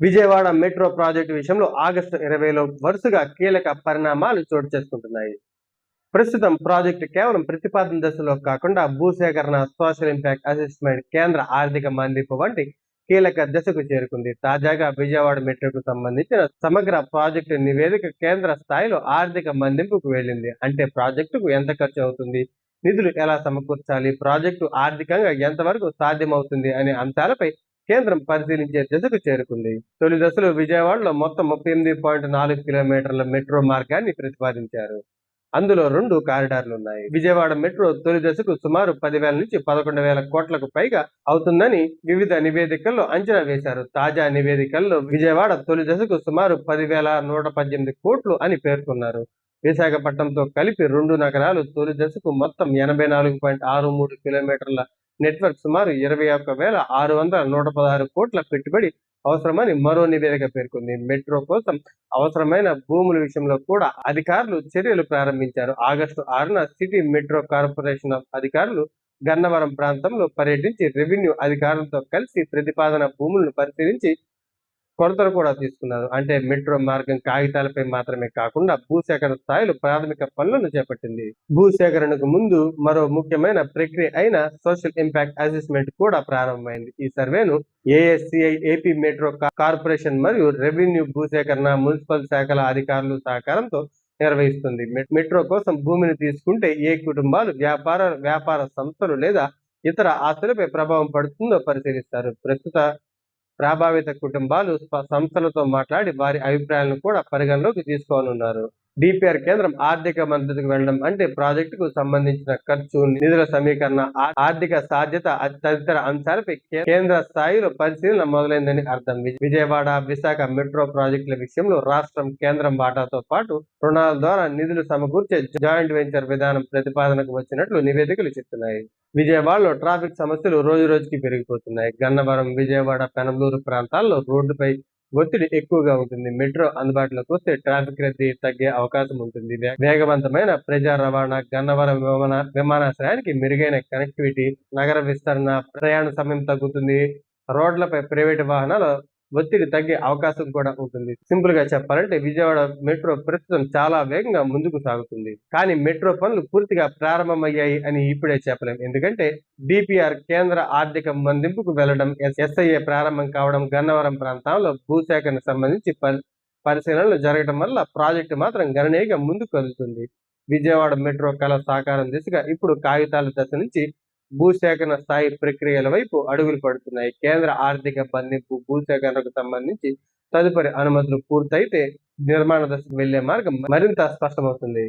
Vijayawada metro project విషయంలో August 20లో వరుసగా కీలక పరిణామాలు చోటు చేసుకుంటున్నాయి. ప్రస్తుతం ప్రాజెక్టు కేవలం ప్రతిపాదన దశలో కాకుండా భూసేకరణ, సోషల్ ఇంపాక్ట్ అసెస్మెంట్, కేంద్ర ఆర్థిక మళ్లింపు వంటి కీలక దశకు చేరుకుంది. తాజాగా విజయవాడ మెట్రోకు సంబంధించిన సమగ్ర ప్రాజెక్టు నివేదిక కేంద్ర స్థాయిలో ఆర్థిక మళ్లింపుకు వెళ్ళింది. అంటే ప్రాజెక్టుకు ఎంత ఖర్చు అవుతుంది, నిధులు ఎలా సమకూర్చాలి, ప్రాజెక్టు ఆర్థికంగా ఎంతవరకు సాధ్యమవుతుంది అనే అంశాలపై కేంద్రం పరిశీలించే దశకు చేరుకుంది. తొలి దశలో విజయవాడలో మొత్తం 38.4 కిలోమీటర్ల మెట్రో మార్గాన్ని ప్రతిపాదించారు. అందులో 2 కారిడార్లున్నాయి. విజయవాడ మెట్రో తొలి దశకు సుమారు 10,000 నుంచి 11,000 కోట్లకు పైగా అవుతుందని వివిధ నివేదికల్లో అంచనా వేశారు. తాజా నివేదికల్లో విజయవాడ తొలి దశకు సుమారు 10,118 కోట్లు అని పేర్కొన్నారు. విశాఖపట్నంతో కలిపి 2 నగరాలు తొలి దశకు మొత్తం 84.63 కిలోమీటర్ల నెట్వర్క్ సుమారు 21,616 కోట్ల పెట్టుబడి అవసరమని మరో నివేదిక పేర్కొంది. మెట్రో కోసం అవసరమైన భూముల విషయంలో కూడా అధికారులు చర్యలు ప్రారంభించారు. ఆగస్టు 6న సిటీ మెట్రో కార్పొరేషన్ అధికారులు గన్నవరం ప్రాంతంలో పర్యటించి రెవెన్యూ అధికారులతో కలిసి ప్రతిపాదన భూములను పరిశీలించి కొలతలు కూడా తీసుకున్నారు. అంటే మెట్రో మార్గం కాగితాలపై మాత్రమే కాకుండా భూసేకరణ స్థాయిలో ప్రాథమిక పనులను చేపట్టింది. భూసేకరణకు ముందు మరో ముఖ్యమైన ప్రక్రియ అయిన సోషల్ ఇంపాక్ట్ అసెస్మెంట్ కూడా ప్రారంభమైంది. ఈ సర్వేను ఏఎస్సిఐ, ఏపీ మెట్రో కార్పొరేషన్ మరియు రెవెన్యూ, భూసేకరణ, మున్సిపల్ శాఖల అధికారులు సహకారంతో నిర్వహిస్తుంది. మెట్రో కోసం భూమిని తీసుకుంటే ఏ కుటుంబాలు, వ్యాపార సంస్థలు లేదా ఇతర ఆస్తులపై ప్రభావం పడుతుందో పరిశీలిస్తారు. ప్రస్తుత ప్రభావిత కుటుంబాలు సంస్థలతో మాట్లాడి వారి అభిప్రాయాలను కూడా పరిగణలోకి తీసుకోనున్నారు. డిపిఆర్ కేంద్రం ఆర్థిక మద్దతుకు వెళ్లడం అంటే ప్రాజెక్టుకు సంబంధించిన ఖర్చు, నిధుల సమీకరణ, ఆర్థిక సాధ్యత తదితర అంశాలపై కేంద్ర స్థాయిలో పరిశీలన మొదలైందని అర్థం. విజయవాడ, విశాఖ మెట్రో ప్రాజెక్టుల విషయంలో రాష్ట్రం, కేంద్రం వాటాతో పాటు రుణాల ద్వారా నిధులు సమకూర్చే జాయింట్ వెంచర్ విధానం ప్రతిపాదనకు వచ్చినట్లు నివేదికలు చెప్తున్నాయి. విజయవాడలో ట్రాఫిక్ సమస్యలు రోజు రోజుకి పెరిగిపోతున్నాయి. గన్నవరం, విజయవాడ, పెనమలూరు ప్రాంతాల్లో రోడ్డుపై ఒత్తిడి ఎక్కువగా ఉంటుంది. మెట్రో అందుబాటులోకి వస్తే ట్రాఫిక్ రద్దీ తగ్గే అవకాశం ఉంటుంది. వేగవంతమైన ప్రజా రవాణా, గన్నవరం విమానాశ్రయానికి మెరుగైన కనెక్టివిటీ, నగర విస్తరణ, ప్రయాణ సమయం తగ్గుతుంది. రోడ్లపై ప్రైవేటు వాహనాల ఒత్తిడి తగ్గే అవకాశం కూడా ఉంటుంది. సింపుల్ గా చెప్పాలంటే విజయవాడ మెట్రో ప్రస్తుతం చాలా వేగంగా ముందుకు సాగుతుంది. కానీ మెట్రో పనులు పూర్తిగా ప్రారంభమయ్యాయి అని ఇప్పుడే చెప్పలేం. ఎందుకంటే డిపిఆర్ కేంద్ర ఆర్థిక మళ్లింపుకు వెళ్లడం, ఎస్ఐఏ ప్రారంభం కావడం, గన్నవరం ప్రాంతాల్లో భూసేకరణకు సంబంధించి పరిశీలనలు జరగడం వల్ల ప్రాజెక్టు మాత్రం గణనీయంగా ముందుకు కదులుతుంది. విజయవాడ మెట్రో కళ సాకారం దిశగా ఇప్పుడు కాగితాల దశ నుంచి భూసేకరణ స్థాయి ప్రక్రియల వైపు అడుగులు పడుతున్నాయి. కేంద్ర ఆర్థిక మళ్లింపు, భూసేకరణకు సంబంధించి తదుపరి అనుమతులు పూర్తయితే నిర్మాణ దశకు వెళ్లే మార్గం మరింత స్పష్టమవుతుంది.